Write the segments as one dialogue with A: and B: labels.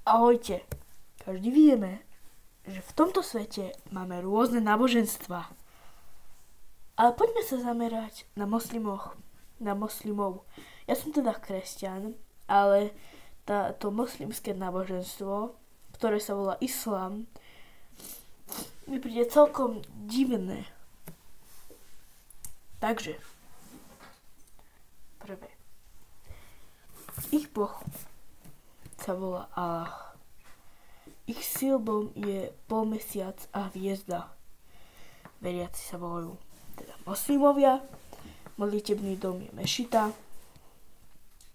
A: Ahojte. Každý vieme, že v tomto svete máme rôzne náboženstva. Ale poďme sa zamerať na moslimov. Ja som teda kresťan, ale to moslimské náboženstvo, ktoré sa volá islám, mi príde celkom divné. Takže, prvé. Ich boh sa volá Allah. Ich sílbom je polmesiac a hviezda. Veriaci sa volajú teda moslimovia, modlitebný dom je mešita,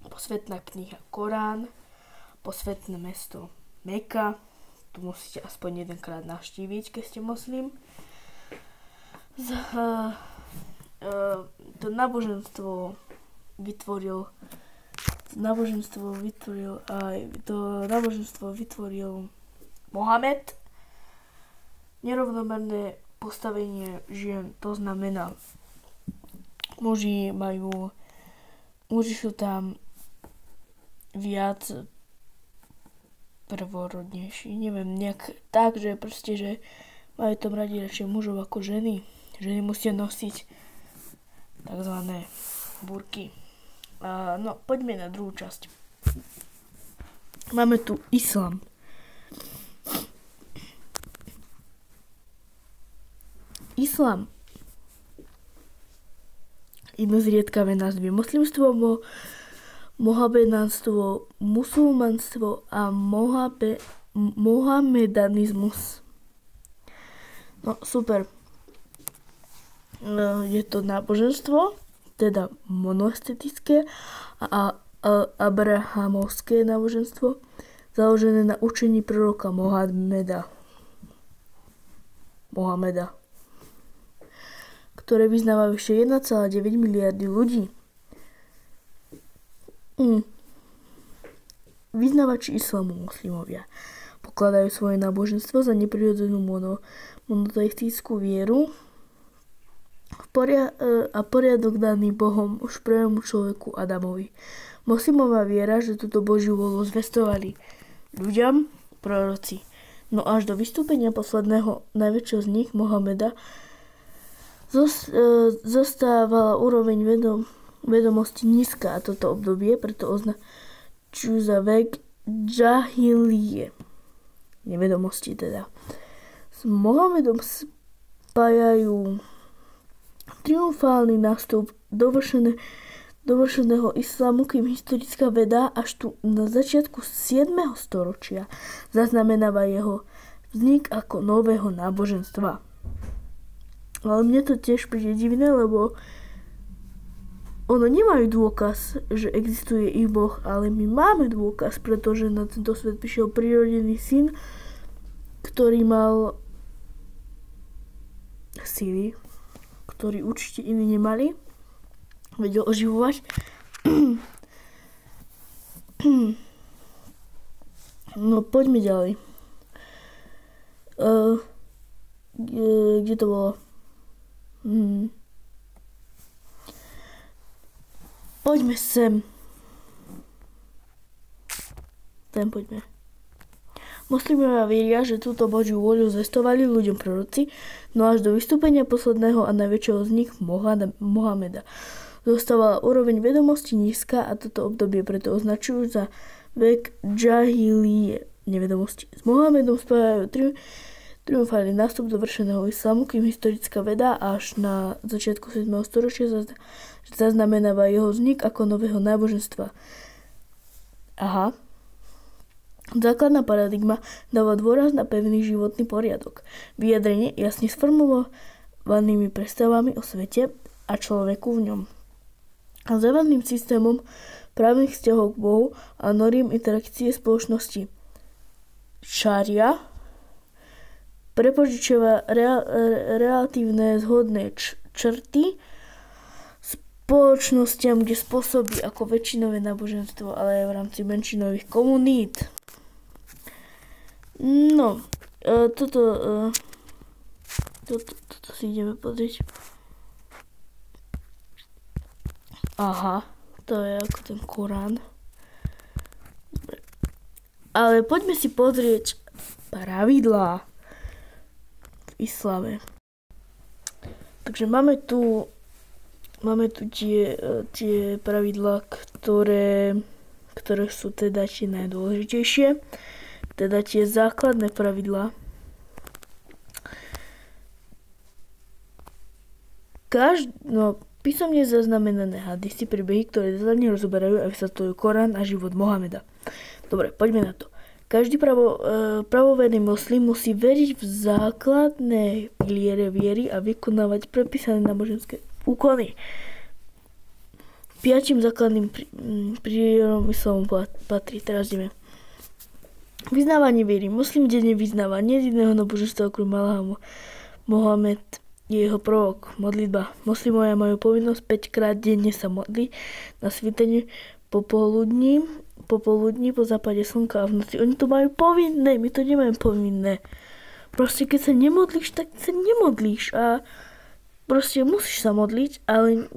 A: posvetná kniha Korán, posvetné mesto Meka, tu musíte aspoň jedenkrát navštíviť, keď ste moslim. To náboženstvo vytvoril Mohamed. Nerovnomerné postavenie žien, to znamená, muži sú tam viac prvorodnejší, neviem, nejak tak, že proste, že majú tam radi radšej mužov ako ženy. Ženy musia nosiť takzvané burky. No, poďme na druhú časť. Máme tu islám. Islám. Jedno zriedkavé názvy. Moslimstvo, mohamedanstvo, musulmanstvo a mohamedanizmus. No, super. Je to náboženstvo, teda monoestetické a abrahamovské náboženstvo, založené na učení proroka Mohameda, ktoré vyznáva vyše 1,9 miliardy ľudí. Vyznávači islamu moslimovia pokladajú svoje náboženstvo za neprirodzenú monoteistickú vieru a poriadok daný Bohom už prvému človeku Adamovi. Moslimová viera, že túto Božiu vôľu zvestovali ľuďom proroci. No až do vystúpenia posledného najväčšieho z nich, Mohameda, zostávala úroveň vedomosti nízka a toto obdobie preto označujú za vek džahilije. Nevedomosti teda. S Mohamedom spájajú triumfálny nástup dovršeného islámu, kým historická veda až tu na začiatku 7. storočia zaznamenáva jeho vznik ako nového náboženstva. Ale mne to tiež príde divné, lebo ono nemajú dôkaz, že existuje ich Boh, ale my máme dôkaz, pretože na tento svet prišiel prirodený syn, ktorý mal síly, ktorý určite iní nemali. Vedel oživovať. No, poďme ďalej. Kde to bolo? Poďme sem. Poďme. Moslimovia veria, že túto Božiu vôľu zvestovali ľuďom proroci, no až do vystúpenia posledného a najväčšieho z nich Mohameda. Zostávala úroveň vedomosti nízka a toto obdobie preto označujú za vek džahilije, nevedomosti. S Mohamedom spájajú triumfálny nástup dovršeného islamu, kým historická veda až na začiatku 7. storočia zaznamenáva jeho vznik ako nového náboženstva. Aha. Základná paradigma dáva dôraz na pevný životný poriadok. Vyjadrenie jasne sformulovanými predstavami o svete a človeku v ňom. A základným systémom právnych vzťahov k Bohu a noriem interakcie spoločnosti. Šaria prepožičiava relatívne zhodné črty spoločnostiam, kde spôsobí ako väčšinové náboženstvo, ale aj v rámci menšinových komunít. No, toto si ideme pozrieť. Aha, to je ako ten Korán. Dobre. Ale poďme si pozrieť pravidlá v islame. Takže máme tu tie pravidlá, ktoré sú teda tie najdôležitejšie, teda tie základné pravidlá. Písomne zaznamenané hadisy, príbehy, ktoré detailne rozoberajú a vysvetľujú Korán a život Mohameda. Dobre, poďme na to. Každý pravoverný moslim musí veriť v základné piliere viery a vykonávať prepísané náboženské úkony. 5 základným pilierom islamu patrí. Teraz ideme. Vyznávanie viery. Muslim denne vyznáva nie jediného náboženstva okrem Allaha. Mohamed je jeho prorok. Modlitba. Moslimovia majú povinnosť 5 krát denne sa modliť na svitanie popoludní, po západe slnka a v noci. Oni to majú povinné, my to nemáme povinné. Proste keď sa nemodlíš, tak sa nemodlíš a proste musíš sa modliť, ale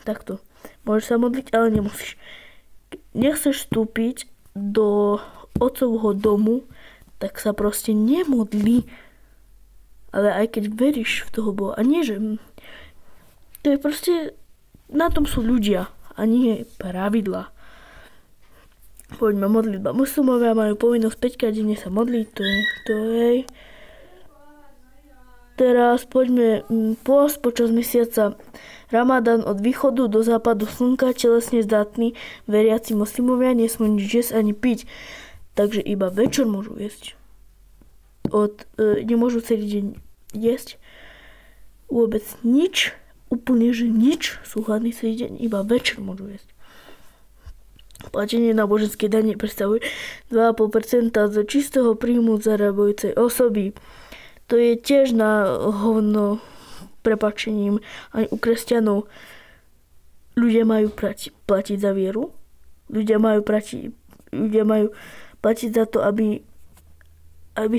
A: takto. Môžeš sa modliť, ale nemusíš. Nechceš vstúpiť do otcovho domu, tak sa proste nemodli. Ale aj keď veríš v toho Boha. A nie, že to je proste, na tom sú ľudia a nie pravidlá. Poďme, modlitba. Muslimovia majú povinnosť 5 krát denne sa modliť, to je. Teraz poďme pôst počas mesiaca Ramadán od východu do západu slnka, telesne zdatní veriaci moslimovia nesmú nič jesť ani piť, takže iba večer môžu jesť. Nemôžu celý deň jesť vôbec nič, úplne že nič, sú hladní celý deň, iba večer môžu jesť. Platenie náboženskej dane predstavuje 2,5% zo čistého príjmu zarábajúcej osoby. To je tiež na hovno prepáčením aj u kresťanov. Ľudia majú platiť za vieru. Ľudia majú platiť za to, aby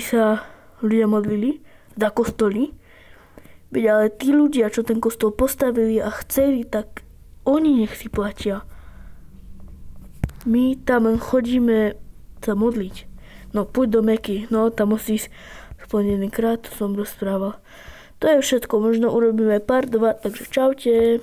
A: sa ľudia modlili za kostoly. Ale tí ľudia, čo ten kostol postavili a chceli, tak oni nech si platia. My tam len chodíme sa modliť. No, poď do Meky. No, tam musí ísť splnený krát, to som rozprával. To je všetko. Možno urobíme part 2, takže čaute.